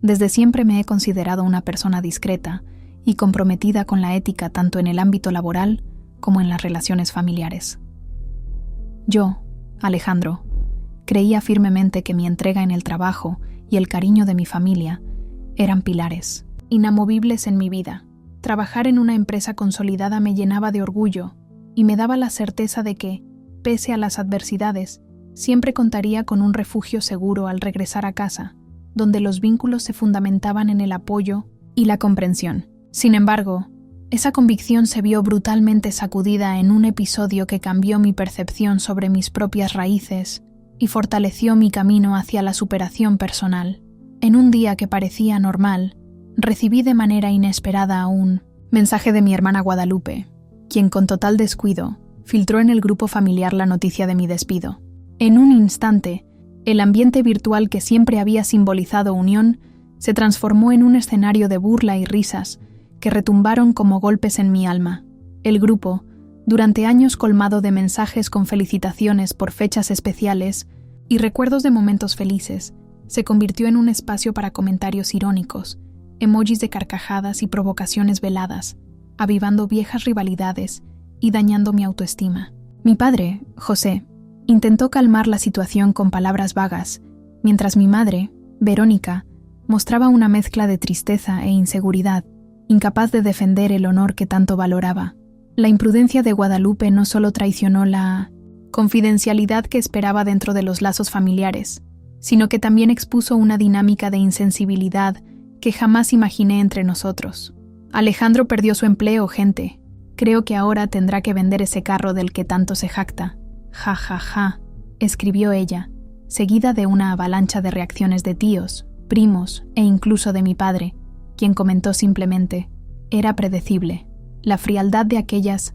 Desde siempre me he considerado una persona discreta y comprometida con la ética tanto en el ámbito laboral como en las relaciones familiares. Yo, Alejandro, creía firmemente que mi entrega en el trabajo y el cariño de mi familia eran pilares inamovibles en mi vida. Trabajar en una empresa consolidada me llenaba de orgullo y me daba la certeza de que, pese a las adversidades, siempre contaría con un refugio seguro al regresar a casa, donde los vínculos se fundamentaban en el apoyo y la comprensión. Sin embargo, esa convicción se vio brutalmente sacudida en un episodio que cambió mi percepción sobre mis propias raíces y fortaleció mi camino hacia la superación personal. En un día que parecía normal, recibí de manera inesperada un mensaje de mi hermana Guadalupe, quien con total descuido filtró en el grupo familiar la noticia de mi despido. En un instante, el ambiente virtual que siempre había simbolizado unión se transformó en un escenario de burla y risas que retumbaron como golpes en mi alma. El grupo, durante años colmado de mensajes con felicitaciones por fechas especiales y recuerdos de momentos felices, se convirtió en un espacio para comentarios irónicos, emojis de carcajadas y provocaciones veladas, avivando viejas rivalidades y dañando mi autoestima. Mi padre, José, intentó calmar la situación con palabras vagas, mientras mi madre, Verónica, mostraba una mezcla de tristeza e inseguridad, incapaz de defender el honor que tanto valoraba. La imprudencia de Guadalupe no solo traicionó la confidencialidad que esperaba dentro de los lazos familiares, sino que también expuso una dinámica de insensibilidad que jamás imaginé entre nosotros. Alejandro perdió su empleo, gente. Creo que ahora tendrá que vender ese carro del que tanto se jacta. Ja, ja, ja, escribió ella, seguida de una avalancha de reacciones de tíos, primos e incluso de mi padre, quien comentó simplemente: era predecible. La frialdad de aquellas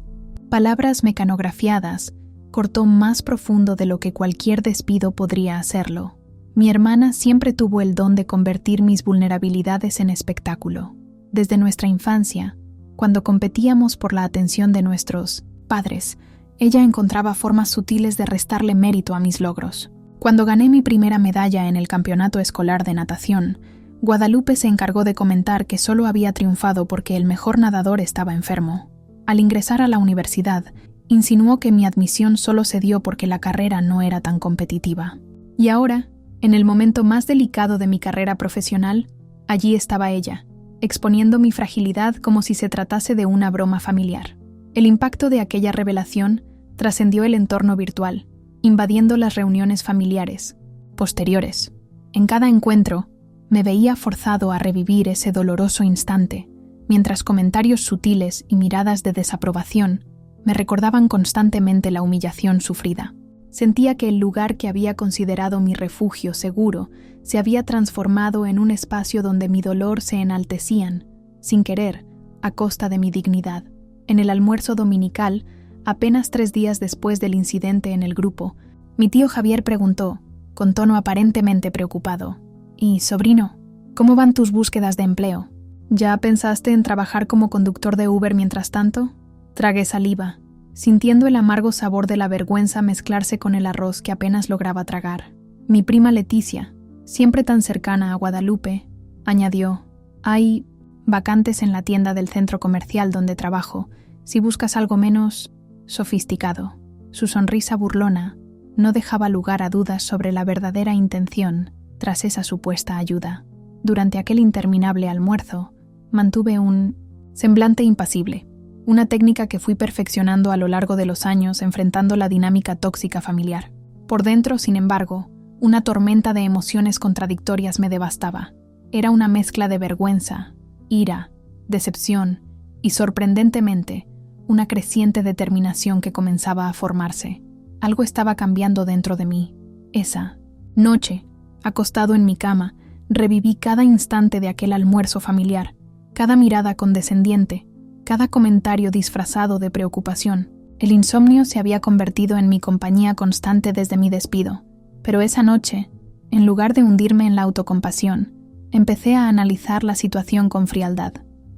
palabras mecanografiadas cortó más profundo de lo que cualquier despido podría hacerlo. Mi hermana siempre tuvo el don de convertir mis vulnerabilidades en espectáculo. Desde nuestra infancia, cuando competíamos por la atención de nuestros padres, ella encontraba formas sutiles de restarle mérito a mis logros. Cuando gané mi primera medalla en el campeonato escolar de natación, Guadalupe se encargó de comentar que solo había triunfado porque el mejor nadador estaba enfermo. Al ingresar a la universidad, insinuó que mi admisión solo se dio porque la carrera no era tan competitiva. Y ahora, en el momento más delicado de mi carrera profesional, allí estaba ella, exponiendo mi fragilidad como si se tratase de una broma familiar. El impacto de aquella revelación trascendió el entorno virtual, invadiendo las reuniones familiares posteriores. En cada encuentro, me veía forzado a revivir ese doloroso instante, mientras comentarios sutiles y miradas de desaprobación me recordaban constantemente la humillación sufrida. Sentía que el lugar que había considerado mi refugio seguro se había transformado en un espacio donde mi dolor se enaltecían, sin querer, a costa de mi dignidad. En el almuerzo dominical, apenas 3 días después del incidente en el grupo, mi tío Javier preguntó, con tono aparentemente preocupado: «¿Y, sobrino, cómo van tus búsquedas de empleo? ¿Ya pensaste en trabajar como conductor de Uber mientras tanto?» Tragué saliva, sintiendo el amargo sabor de la vergüenza mezclarse con el arroz que apenas lograba tragar. Mi prima Leticia, siempre tan cercana a Guadalupe, añadió: «Hay vacantes en la tienda del centro comercial donde trabajo, si buscas algo menos sofisticado». Su sonrisa burlona no dejaba lugar a dudas sobre la verdadera intención tras esa supuesta ayuda. Durante aquel interminable almuerzo, mantuve un semblante impasible, una técnica que fui perfeccionando a lo largo de los años enfrentando la dinámica tóxica familiar. Por dentro, sin embargo, una tormenta de emociones contradictorias me devastaba. Era una mezcla de vergüenza, ira, decepción y, sorprendentemente, una creciente determinación que comenzaba a formarse. Algo estaba cambiando dentro de mí. Esa noche, acostado en mi cama, reviví cada instante de aquel almuerzo familiar, cada mirada condescendiente, cada comentario disfrazado de preocupación. El insomnio se había convertido en mi compañía constante desde mi despido. Pero esa noche, en lugar de hundirme en la autocompasión, empecé a analizar la situación con frialdad.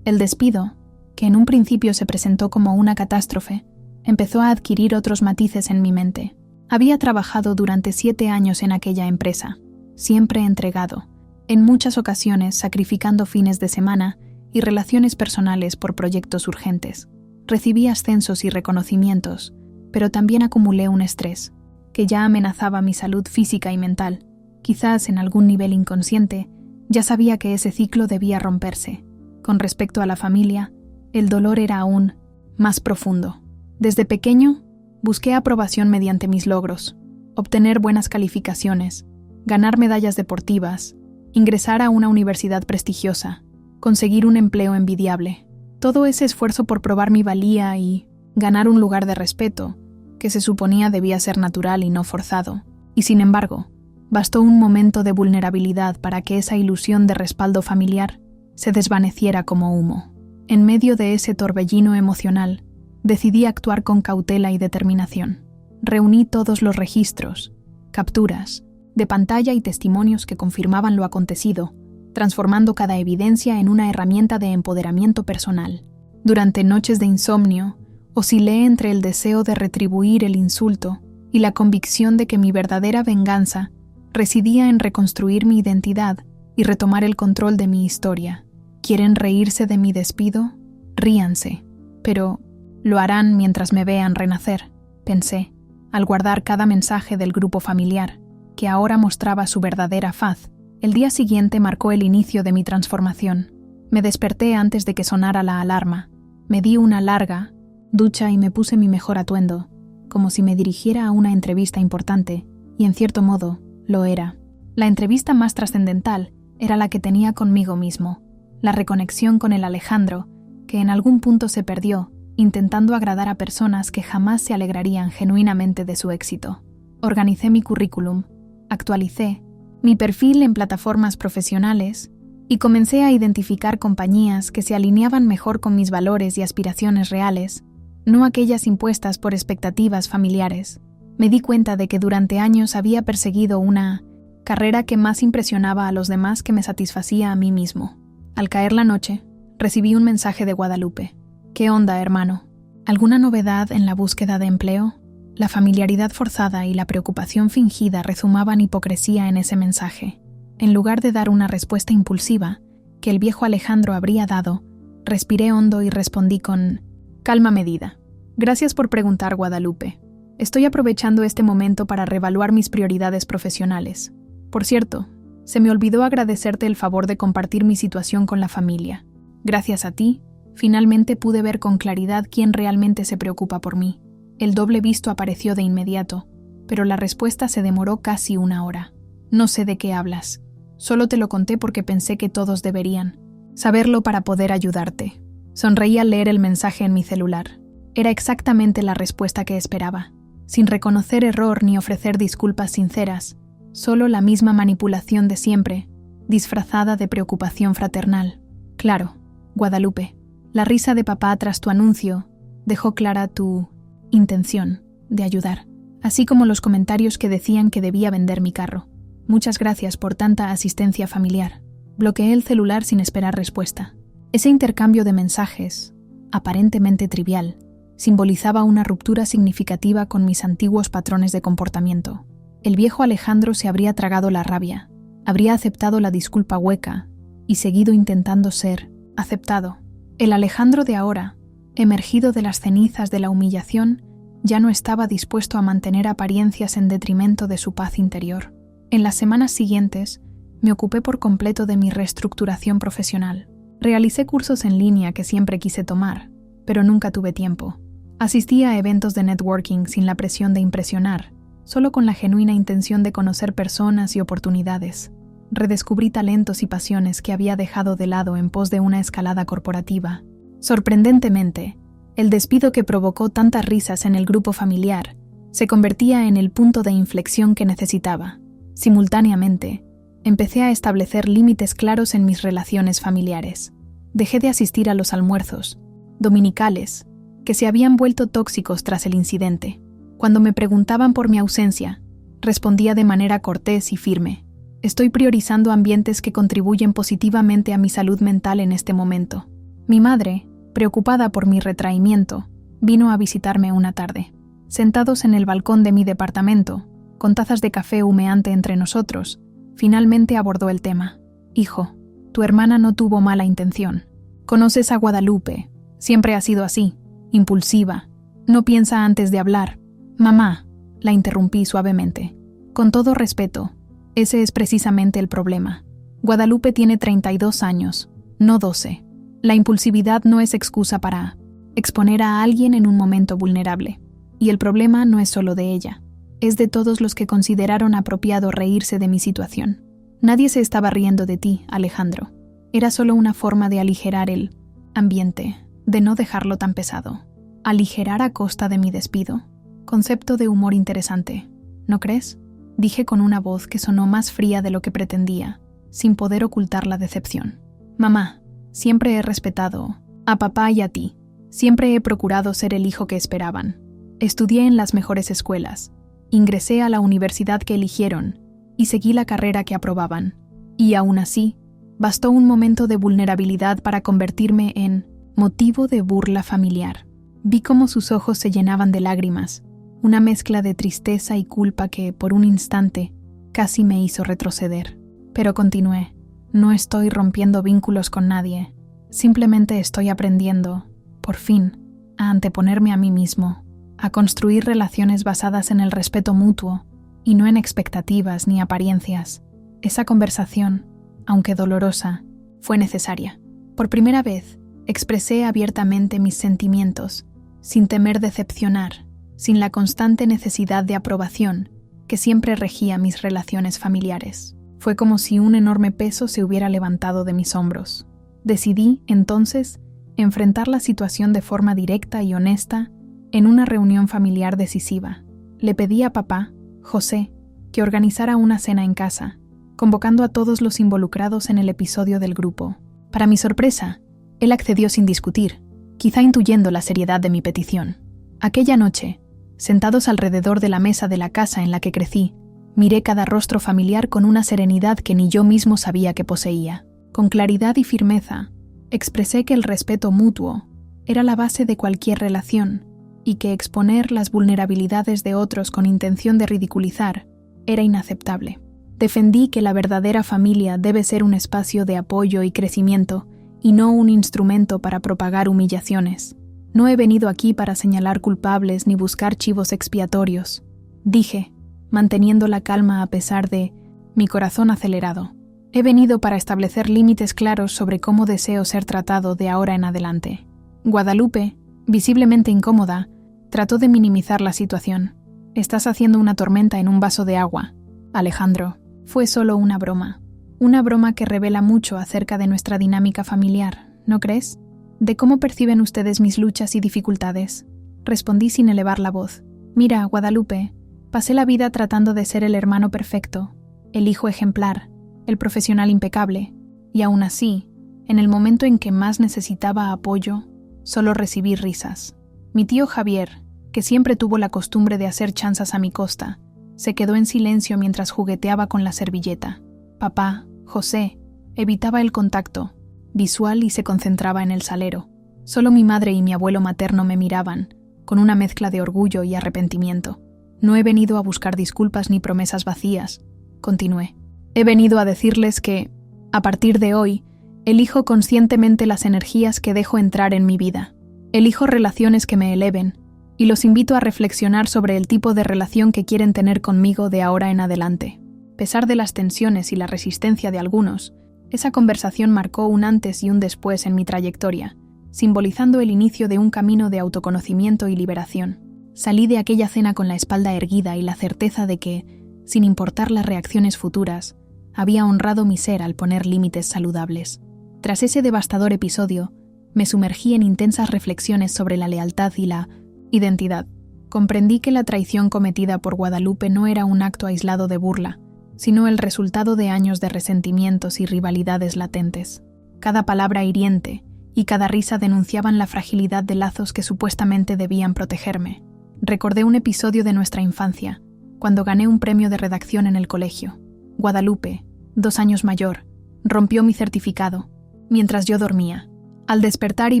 El despido, que en un principio se presentó como una catástrofe, empezó a adquirir otros matices en mi mente. Había trabajado durante 7 años en aquella empresa, siempre entregado, en muchas ocasiones sacrificando fines de semana y relaciones personales por proyectos urgentes. Recibí ascensos y reconocimientos, pero también acumulé un estrés, que ya amenazaba mi salud física y mental. Quizás en algún nivel inconsciente, ya sabía que ese ciclo debía romperse. Con respecto a la familia, el dolor era aún más profundo. Desde pequeño, busqué aprobación mediante mis logros, obtener buenas calificaciones, ganar medallas deportivas, ingresar a una universidad prestigiosa, conseguir un empleo envidiable. Todo ese esfuerzo por probar mi valía y ganar un lugar de respeto, que se suponía debía ser natural y no forzado. Y sin embargo, bastó un momento de vulnerabilidad para que esa ilusión de respaldo familiar se desvaneciera como humo. En medio de ese torbellino emocional, decidí actuar con cautela y determinación. Reuní todos los registros, capturas, de pantalla y testimonios que confirmaban lo acontecido, transformando cada evidencia en una herramienta de empoderamiento personal. Durante noches de insomnio, oscilé entre el deseo de retribuir el insulto y la convicción de que mi verdadera venganza residía en reconstruir mi identidad y retomar el control de mi historia. ¿Quieren reírse de mi despido? Ríanse, pero lo harán mientras me vean renacer, pensé, al guardar cada mensaje del grupo familiar, que ahora mostraba su verdadera faz. El día siguiente marcó el inicio de mi transformación. Me desperté antes de que sonara la alarma. Me di una larga ducha y me puse mi mejor atuendo, como si me dirigiera a una entrevista importante, y en cierto modo, lo era. La entrevista más trascendental era la que tenía conmigo mismo, la reconexión con el Alejandro, que en algún punto se perdió, intentando agradar a personas que jamás se alegrarían genuinamente de su éxito. Organicé mi currículum, actualicé mi perfil en plataformas profesionales y comencé a identificar compañías que se alineaban mejor con mis valores y aspiraciones reales, no aquellas impuestas por expectativas familiares. Me di cuenta de que durante años había perseguido una carrera que más impresionaba a los demás que me satisfacía a mí mismo. Al caer la noche, recibí un mensaje de Guadalupe. ¿Qué onda, hermano? ¿Alguna novedad en la búsqueda de empleo? La familiaridad forzada y la preocupación fingida rezumaban hipocresía en ese mensaje. En lugar de dar una respuesta impulsiva, que el viejo Alejandro habría dado, respiré hondo y respondí con calma medida. Gracias por preguntar, Guadalupe. Estoy aprovechando este momento para reevaluar mis prioridades profesionales. Por cierto, se me olvidó agradecerte el favor de compartir mi situación con la familia. Gracias a ti, finalmente pude ver con claridad quién realmente se preocupa por mí. El doble visto apareció de inmediato, pero la respuesta se demoró casi 1 hora. No sé de qué hablas. Solo te lo conté porque pensé que todos deberían saberlo para poder ayudarte. Sonreí al leer el mensaje en mi celular. Era exactamente la respuesta que esperaba, sin reconocer error ni ofrecer disculpas sinceras, solo la misma manipulación de siempre, disfrazada de preocupación fraternal. Claro, Guadalupe, la risa de papá tras tu anuncio dejó clara tu intención de ayudar, así como los comentarios que decían que debía vender mi carro. Muchas gracias por tanta asistencia familiar. Bloqueé el celular sin esperar respuesta. Ese intercambio de mensajes, aparentemente trivial, simbolizaba una ruptura significativa con mis antiguos patrones de comportamiento. El viejo Alejandro se habría tragado la rabia, habría aceptado la disculpa hueca y seguido intentando ser aceptado. El Alejandro de ahora, emergido de las cenizas de la humillación, ya no estaba dispuesto a mantener apariencias en detrimento de su paz interior. En las semanas siguientes, me ocupé por completo de mi reestructuración profesional. Realicé cursos en línea que siempre quise tomar, pero nunca tuve tiempo. Asistí a eventos de networking sin la presión de impresionar, solo con la genuina intención de conocer personas y oportunidades. Redescubrí talentos y pasiones que había dejado de lado en pos de una escalada corporativa. Sorprendentemente, el despido que provocó tantas risas en el grupo familiar se convertía en el punto de inflexión que necesitaba. Simultáneamente, empecé a establecer límites claros en mis relaciones familiares. Dejé de asistir a los almuerzos dominicales, que se habían vuelto tóxicos tras el incidente. Cuando me preguntaban por mi ausencia, respondía de manera cortés y firme. Estoy priorizando ambientes que contribuyen positivamente a mi salud mental en este momento. Mi madre, preocupada por mi retraimiento, vino a visitarme una tarde. Sentados en el balcón de mi departamento, con tazas de café humeante entre nosotros, finalmente abordó el tema. Hijo, tu hermana no tuvo mala intención. Conoces a Guadalupe. Siempre ha sido así, impulsiva. No piensa antes de hablar. Mamá, la interrumpí suavemente. Con todo respeto, ese es precisamente el problema. Guadalupe tiene 32 años, no 12. La impulsividad no es excusa para exponer a alguien en un momento vulnerable. Y el problema no es solo de ella, es de todos los que consideraron apropiado reírse de mi situación. Nadie se estaba riendo de ti, Alejandro. Era solo una forma de aligerar el ambiente, de no dejarlo tan pesado. Aligerar a costa de mi despido. Concepto de humor interesante, ¿no crees? Dije con una voz que sonó más fría de lo que pretendía, sin poder ocultar la decepción. Mamá, siempre he respetado a papá y a ti. Siempre he procurado ser el hijo que esperaban. Estudié en las mejores escuelas. Ingresé a la universidad que eligieron y seguí la carrera que aprobaban. Y aún así, bastó un momento de vulnerabilidad para convertirme en motivo de burla familiar. Vi cómo sus ojos se llenaban de lágrimas, una mezcla de tristeza y culpa que, por un instante, casi me hizo retroceder. Pero continué. No estoy rompiendo vínculos con nadie. Simplemente estoy aprendiendo, por fin, a anteponerme a mí mismo, a construir relaciones basadas en el respeto mutuo y no en expectativas ni apariencias. Esa conversación, aunque dolorosa, fue necesaria. Por primera vez, expresé abiertamente mis sentimientos, sin temer decepcionar, sin la constante necesidad de aprobación que siempre regía mis relaciones familiares. Fue como si un enorme peso se hubiera levantado de mis hombros. Decidí, entonces, enfrentar la situación de forma directa y honesta en una reunión familiar decisiva. Le pedí a papá, José, que organizara una cena en casa, convocando a todos los involucrados en el episodio del grupo. Para mi sorpresa, él accedió sin discutir, quizá intuyendo la seriedad de mi petición. Aquella noche, sentados alrededor de la mesa de la casa en la que crecí, miré cada rostro familiar con una serenidad que ni yo mismo sabía que poseía. Con claridad y firmeza, expresé que el respeto mutuo era la base de cualquier relación y que exponer las vulnerabilidades de otros con intención de ridiculizar era inaceptable. Defendí que la verdadera familia debe ser un espacio de apoyo y crecimiento y no un instrumento para propagar humillaciones. No he venido aquí para señalar culpables ni buscar chivos expiatorios, dije, manteniendo la calma a pesar de mi corazón acelerado. He venido para establecer límites claros sobre cómo deseo ser tratado de ahora en adelante. Guadalupe, visiblemente incómoda, trató de minimizar la situación. Estás haciendo una tormenta en un vaso de agua. Alejandro, fue solo una broma. Una broma que revela mucho acerca de nuestra dinámica familiar, ¿no crees? ¿De cómo perciben ustedes mis luchas y dificultades? Respondí sin elevar la voz. Mira, Guadalupe, pasé la vida tratando de ser el hermano perfecto, el hijo ejemplar, el profesional impecable, y aún así, en el momento en que más necesitaba apoyo, solo recibí risas. Mi tío Javier, que siempre tuvo la costumbre de hacer chanzas a mi costa, se quedó en silencio mientras jugueteaba con la servilleta. Papá, José, evitaba el contacto visual y se concentraba en el salero. Solo mi madre y mi abuelo materno me miraban, con una mezcla de orgullo y arrepentimiento. No he venido a buscar disculpas ni promesas vacías, continué. He venido a decirles que, a partir de hoy, elijo conscientemente las energías que dejo entrar en mi vida. Elijo relaciones que me eleven, y los invito a reflexionar sobre el tipo de relación que quieren tener conmigo de ahora en adelante. A pesar de las tensiones y la resistencia de algunos, esa conversación marcó un antes y un después en mi trayectoria, simbolizando el inicio de un camino de autoconocimiento y liberación. Salí de aquella cena con la espalda erguida y la certeza de que, sin importar las reacciones futuras, había honrado mi ser al poner límites saludables. Tras ese devastador episodio, me sumergí en intensas reflexiones sobre la lealtad y la identidad. Comprendí que la traición cometida por Guadalupe no era un acto aislado de burla, sino el resultado de años de resentimientos y rivalidades latentes. Cada palabra hiriente y cada risa denunciaban la fragilidad de lazos que supuestamente debían protegerme. Recordé un episodio de nuestra infancia, cuando gané un premio de redacción en el colegio. Guadalupe, 2 años mayor, rompió mi certificado, mientras yo dormía. Al despertar y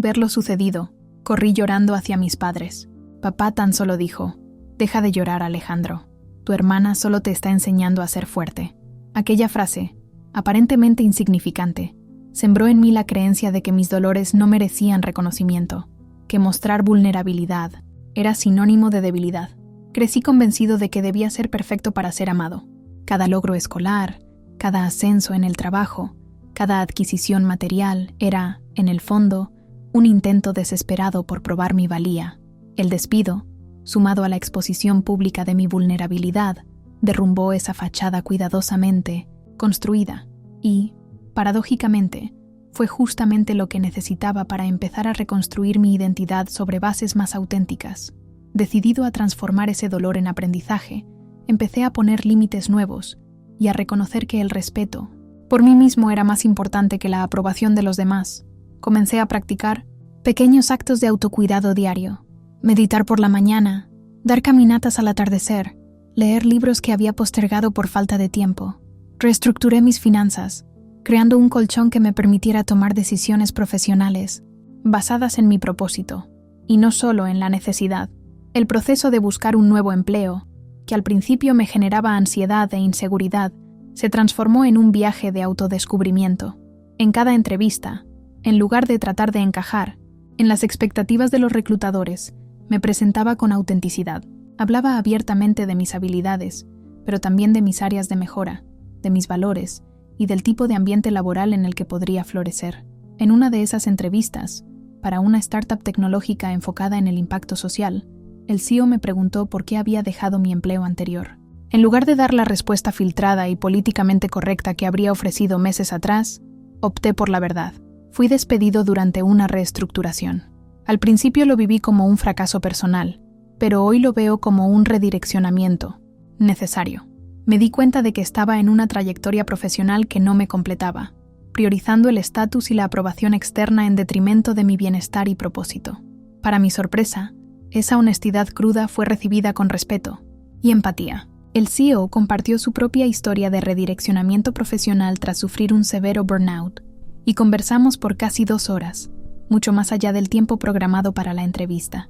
ver lo sucedido, corrí llorando hacia mis padres. Papá tan solo dijo: «Deja de llorar, Alejandro. Tu hermana solo te está enseñando a ser fuerte». Aquella frase, aparentemente insignificante, sembró en mí la creencia de que mis dolores no merecían reconocimiento, que mostrar vulnerabilidad era sinónimo de debilidad. Crecí convencido de que debía ser perfecto para ser amado. Cada logro escolar, cada ascenso en el trabajo, cada adquisición material era, en el fondo, un intento desesperado por probar mi valía. El despido, sumado a la exposición pública de mi vulnerabilidad, derrumbó esa fachada cuidadosamente construida y, paradójicamente, fue justamente lo que necesitaba para empezar a reconstruir mi identidad sobre bases más auténticas. Decidido a transformar ese dolor en aprendizaje, empecé a poner límites nuevos y a reconocer que el respeto por mí mismo era más importante que la aprobación de los demás. Comencé a practicar pequeños actos de autocuidado diario, meditar por la mañana, dar caminatas al atardecer, leer libros que había postergado por falta de tiempo. Reestructuré mis finanzas, creando un colchón que me permitiera tomar decisiones profesionales basadas en mi propósito, y no solo en la necesidad. El proceso de buscar un nuevo empleo, que al principio me generaba ansiedad e inseguridad, se transformó en un viaje de autodescubrimiento. En cada entrevista, en lugar de tratar de encajar en las expectativas de los reclutadores, me presentaba con autenticidad. Hablaba abiertamente de mis habilidades, pero también de mis áreas de mejora, de mis valores y del tipo de ambiente laboral en el que podría florecer. En una de esas entrevistas, para una startup tecnológica enfocada en el impacto social, el CEO me preguntó por qué había dejado mi empleo anterior. En lugar de dar la respuesta filtrada y políticamente correcta que habría ofrecido meses atrás, opté por la verdad. Fui despedido durante una reestructuración. Al principio lo viví como un fracaso personal, pero hoy lo veo como un redireccionamiento necesario. Me di cuenta de que estaba en una trayectoria profesional que no me completaba, priorizando el estatus y la aprobación externa en detrimento de mi bienestar y propósito. Para mi sorpresa, esa honestidad cruda fue recibida con respeto y empatía. El CEO compartió su propia historia de redireccionamiento profesional tras sufrir un severo burnout, y conversamos por casi 2 horas, mucho más allá del tiempo programado para la entrevista.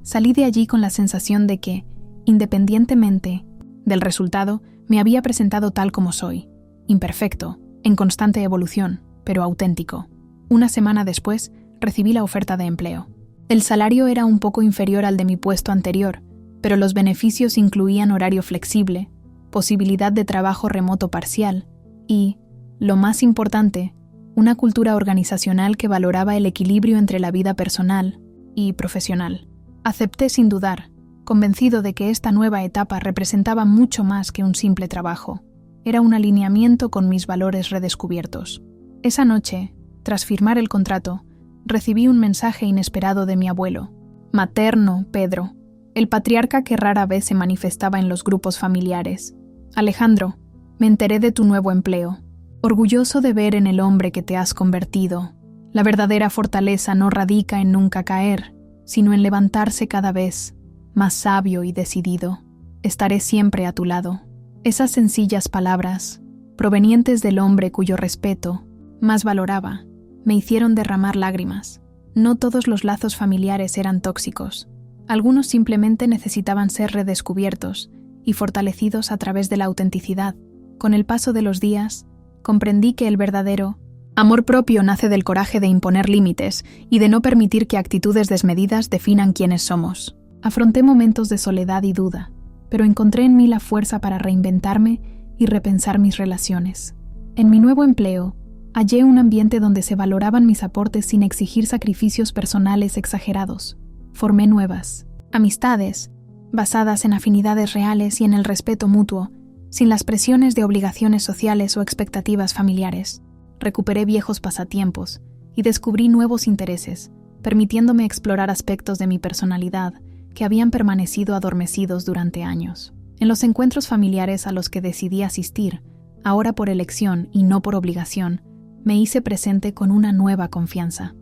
Salí de allí con la sensación de que, independientemente del resultado, me había presentado tal como soy, imperfecto, en constante evolución, pero auténtico. Una semana después, recibí la oferta de empleo. El salario era un poco inferior al de mi puesto anterior, pero los beneficios incluían horario flexible, posibilidad de trabajo remoto parcial y, lo más importante, una cultura organizacional que valoraba el equilibrio entre la vida personal y profesional. Acepté sin dudar, convencido de que esta nueva etapa representaba mucho más que un simple trabajo. Era un alineamiento con mis valores redescubiertos. Esa noche, tras firmar el contrato, recibí un mensaje inesperado de mi abuelo, materno Pedro, el patriarca que rara vez se manifestaba en los grupos familiares. Alejandro, me enteré de tu nuevo empleo. Orgulloso de ver en el hombre que te has convertido. La verdadera fortaleza no radica en nunca caer, sino en levantarse cada vez, más sabio y decidido. Estaré siempre a tu lado. Esas sencillas palabras, provenientes del hombre cuyo respeto más valoraba, me hicieron derramar lágrimas. No todos los lazos familiares eran tóxicos. Algunos simplemente necesitaban ser redescubiertos y fortalecidos a través de la autenticidad. Con el paso de los días, comprendí que el verdadero amor propio nace del coraje de imponer límites y de no permitir que actitudes desmedidas definan quiénes somos. Afronté momentos de soledad y duda, pero encontré en mí la fuerza para reinventarme y repensar mis relaciones. En mi nuevo empleo, hallé un ambiente donde se valoraban mis aportes sin exigir sacrificios personales exagerados. Formé nuevas amistades, basadas en afinidades reales y en el respeto mutuo, sin las presiones de obligaciones sociales o expectativas familiares. Recuperé viejos pasatiempos y descubrí nuevos intereses, permitiéndome explorar aspectos de mi personalidad que habían permanecido adormecidos durante años. En los encuentros familiares a los que decidí asistir, ahora por elección y no por obligación, me hice presente con una nueva confianza.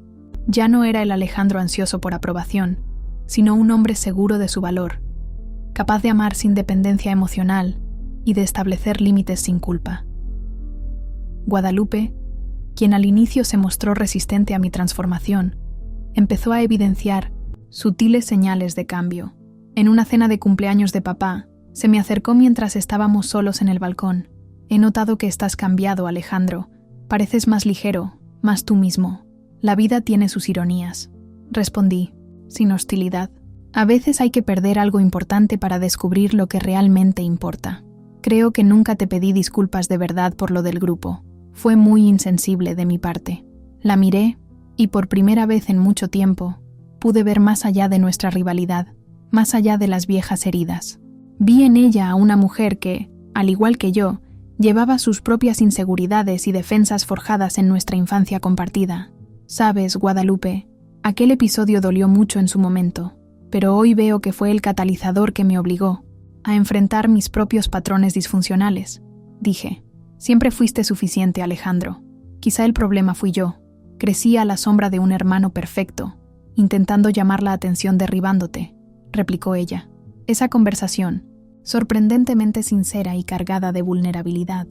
Ya no era el Alejandro ansioso por aprobación, sino un hombre seguro de su valor, capaz de amar sin dependencia emocional y de establecer límites sin culpa. Guadalupe, quien al inicio se mostró resistente a mi transformación, empezó a evidenciar sutiles señales de cambio. En una cena de cumpleaños de papá, se me acercó mientras estábamos solos en el balcón. He notado que estás cambiado, Alejandro. Pareces más ligero, más tú mismo. La vida tiene sus ironías. Respondí, sin hostilidad. A veces hay que perder algo importante para descubrir lo que realmente importa. Creo que nunca te pedí disculpas de verdad por lo del grupo. Fue muy insensible de mi parte. La miré y por primera vez en mucho tiempo pude ver más allá de nuestra rivalidad, más allá de las viejas heridas. Vi en ella a una mujer que, al igual que yo, llevaba sus propias inseguridades y defensas forjadas en nuestra infancia compartida. Sabes, Guadalupe, aquel episodio dolió mucho en su momento, pero hoy veo que fue el catalizador que me obligó a enfrentar mis propios patrones disfuncionales. Dije, siempre fuiste suficiente, Alejandro. Quizá el problema fui yo. Crecí a la sombra de un hermano perfecto, intentando llamar la atención derribándote, replicó ella. Esa conversación, sorprendentemente sincera y cargada de vulnerabilidad,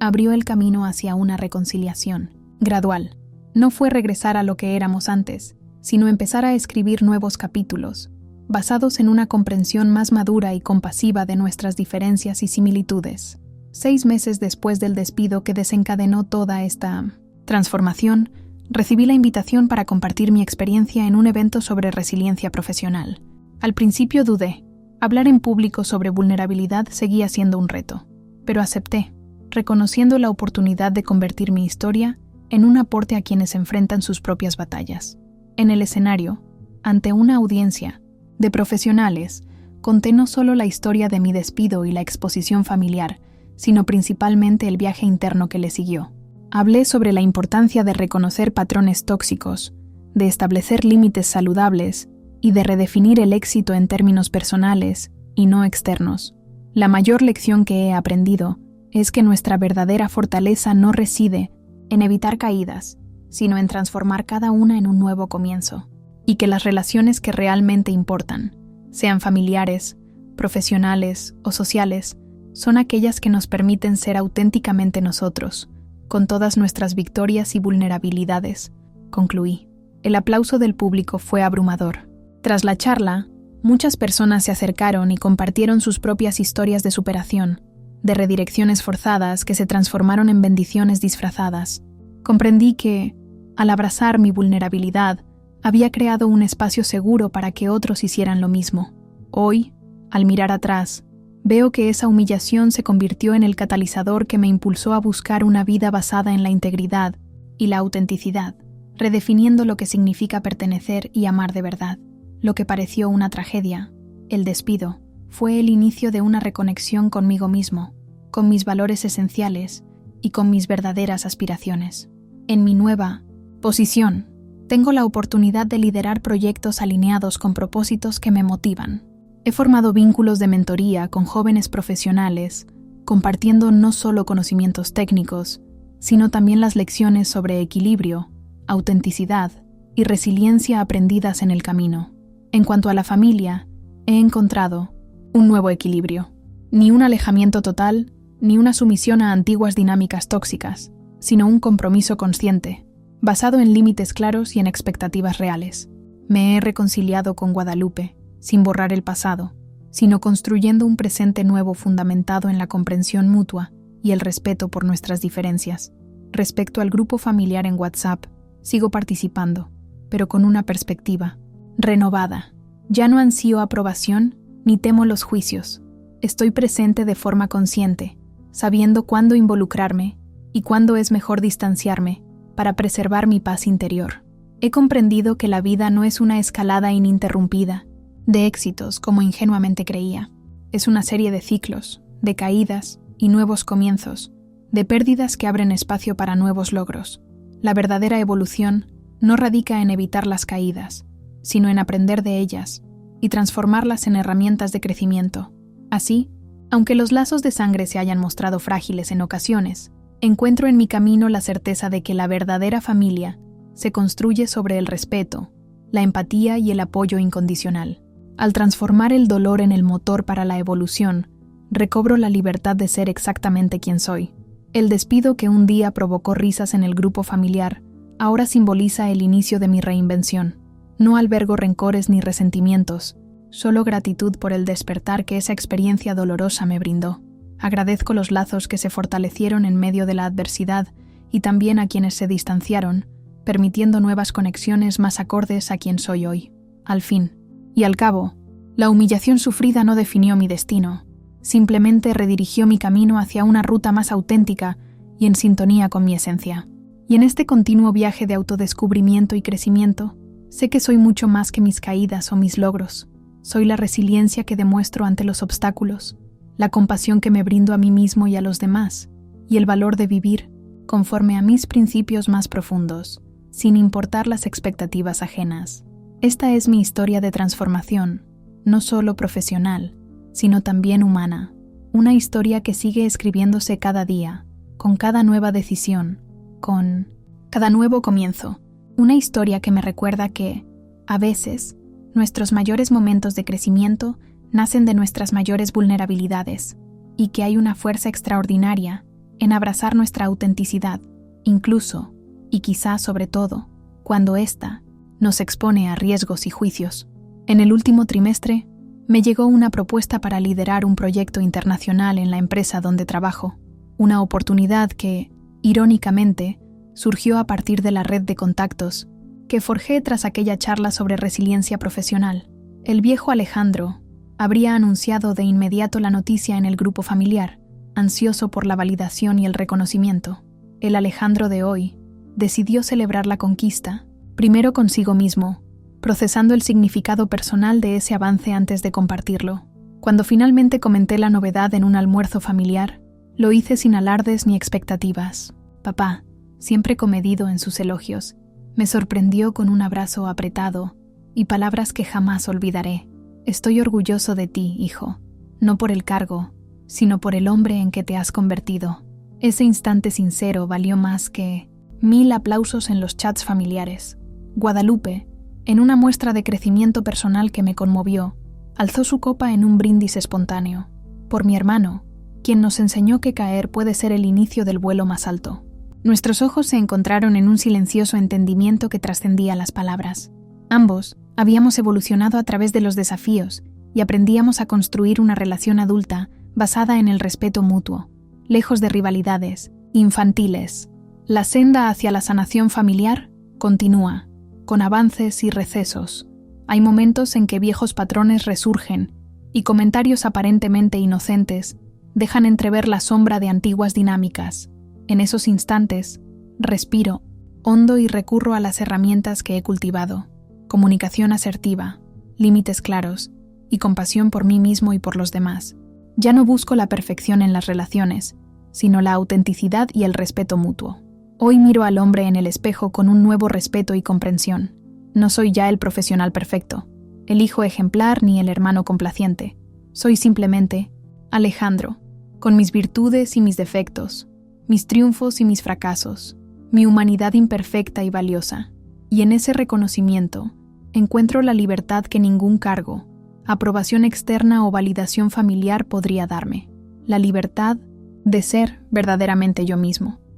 abrió el camino hacia una reconciliación, gradual. No fue regresar a lo que éramos antes, sino empezar a escribir nuevos capítulos, basados en una comprensión más madura y compasiva de nuestras diferencias y similitudes. 6 meses después del despido que desencadenó toda esta transformación, recibí la invitación para compartir mi experiencia en un evento sobre resiliencia profesional. Al principio dudé. Hablar en público sobre vulnerabilidad seguía siendo un reto, pero acepté, reconociendo la oportunidad de convertir mi historia en un aporte a quienes enfrentan sus propias batallas. En el escenario, ante una audiencia de profesionales, conté no solo la historia de mi despido y la exposición familiar, sino principalmente el viaje interno que le siguió. Hablé sobre la importancia de reconocer patrones tóxicos, de establecer límites saludables y de redefinir el éxito en términos personales y no externos. La mayor lección que he aprendido es que nuestra verdadera fortaleza no reside en evitar caídas, sino en transformar cada una en un nuevo comienzo, y que las relaciones que realmente importan, sean familiares, profesionales o sociales, son aquellas que nos permiten ser auténticamente nosotros, con todas nuestras victorias y vulnerabilidades, concluí. El aplauso del público fue abrumador. Tras la charla, muchas personas se acercaron y compartieron sus propias historias de superación, de redirecciones forzadas que se transformaron en bendiciones disfrazadas. Comprendí que, al abrazar mi vulnerabilidad, había creado un espacio seguro para que otros hicieran lo mismo. Hoy, al mirar atrás, veo que esa humillación se convirtió en el catalizador que me impulsó a buscar una vida basada en la integridad y la autenticidad, redefiniendo lo que significa pertenecer y amar de verdad. Lo que pareció una tragedia, el despido, fue el inicio de una reconexión conmigo mismo, con mis valores esenciales y con mis verdaderas aspiraciones. En mi nueva posición, tengo la oportunidad de liderar proyectos alineados con propósitos que me motivan. He formado vínculos de mentoría con jóvenes profesionales, compartiendo no solo conocimientos técnicos, sino también las lecciones sobre equilibrio, autenticidad y resiliencia aprendidas en el camino. En cuanto a la familia, he encontrado un nuevo equilibrio. Ni un alejamiento total, ni una sumisión a antiguas dinámicas tóxicas, sino un compromiso consciente, basado en límites claros y en expectativas reales. Me he reconciliado con Guadalupe, sin borrar el pasado, sino construyendo un presente nuevo fundamentado en la comprensión mutua y el respeto por nuestras diferencias. Respecto al grupo familiar en WhatsApp, sigo participando, pero con una perspectiva renovada. Ya no ansío aprobación ni temo los juicios. Estoy presente de forma consciente, sabiendo cuándo involucrarme y cuándo es mejor distanciarme para preservar mi paz interior. He comprendido que la vida no es una escalada ininterrumpida de éxitos como ingenuamente creía. Es una serie de ciclos, de caídas y nuevos comienzos, de pérdidas que abren espacio para nuevos logros. La verdadera evolución no radica en evitar las caídas, sino en aprender de ellas y transformarlas en herramientas de crecimiento. Así, aunque los lazos de sangre se hayan mostrado frágiles en ocasiones, encuentro en mi camino la certeza de que la verdadera familia se construye sobre el respeto, la empatía y el apoyo incondicional. Al transformar el dolor en el motor para la evolución, recobro la libertad de ser exactamente quien soy. El despido que un día provocó risas en el grupo familiar ahora simboliza el inicio de mi reinvención. No albergo rencores ni resentimientos, solo gratitud por el despertar que esa experiencia dolorosa me brindó. Agradezco los lazos que se fortalecieron en medio de la adversidad y también a quienes se distanciaron, permitiendo nuevas conexiones más acordes a quien soy hoy. Al fin y al cabo, la humillación sufrida no definió mi destino, simplemente redirigió mi camino hacia una ruta más auténtica y en sintonía con mi esencia. Y en este continuo viaje de autodescubrimiento y crecimiento, sé que soy mucho más que mis caídas o mis logros. Soy la resiliencia que demuestro ante los obstáculos, la compasión que me brindo a mí mismo y a los demás, y el valor de vivir conforme a mis principios más profundos, sin importar las expectativas ajenas. Esta es mi historia de transformación, no solo profesional, sino también humana. Una historia que sigue escribiéndose cada día, con cada nueva decisión, con cada nuevo comienzo. Una historia que me recuerda que, a veces, nuestros mayores momentos de crecimiento nacen de nuestras mayores vulnerabilidades, y que hay una fuerza extraordinaria en abrazar nuestra autenticidad, incluso, y quizá sobre todo, cuando ésta nos expone a riesgos y juicios. En el último trimestre, me llegó una propuesta para liderar un proyecto internacional en la empresa donde trabajo, una oportunidad que, irónicamente, surgió a partir de la red de contactos que forjé tras aquella charla sobre resiliencia profesional. El viejo Alejandro habría anunciado de inmediato la noticia en el grupo familiar, ansioso por la validación y el reconocimiento. El Alejandro de hoy decidió celebrar la conquista, primero consigo mismo, procesando el significado personal de ese avance antes de compartirlo. Cuando finalmente comenté la novedad en un almuerzo familiar, lo hice sin alardes ni expectativas. Papá, siempre comedido en sus elogios, me sorprendió con un abrazo apretado y palabras que jamás olvidaré. Estoy orgulloso de ti, hijo, no por el cargo, sino por el hombre en que te has convertido. Ese instante sincero valió más que 1000 aplausos en los chats familiares. Guadalupe, en una muestra de crecimiento personal que me conmovió, alzó su copa en un brindis espontáneo, por mi hermano, quien nos enseñó que caer puede ser el inicio del vuelo más alto. Nuestros ojos se encontraron en un silencioso entendimiento que trascendía las palabras. Ambos habíamos evolucionado a través de los desafíos y aprendíamos a construir una relación adulta basada en el respeto mutuo, lejos de rivalidades infantiles. La senda hacia la sanación familiar continúa, con avances y recesos. Hay momentos en que viejos patrones resurgen y comentarios aparentemente inocentes dejan entrever la sombra de antiguas dinámicas. En esos instantes, respiro hondo y recurro a las herramientas que he cultivado: comunicación asertiva, límites claros y compasión por mí mismo y por los demás. Ya no busco la perfección en las relaciones, sino la autenticidad y el respeto mutuo. Hoy miro al hombre en el espejo con un nuevo respeto y comprensión. No soy ya el profesional perfecto, el hijo ejemplar ni el hermano complaciente. Soy simplemente Alejandro, con mis virtudes y mis defectos, mis triunfos y mis fracasos, mi humanidad imperfecta y valiosa. Y en ese reconocimiento encuentro la libertad que ningún cargo, aprobación externa o validación familiar podría darme. La libertad de ser verdaderamente yo mismo.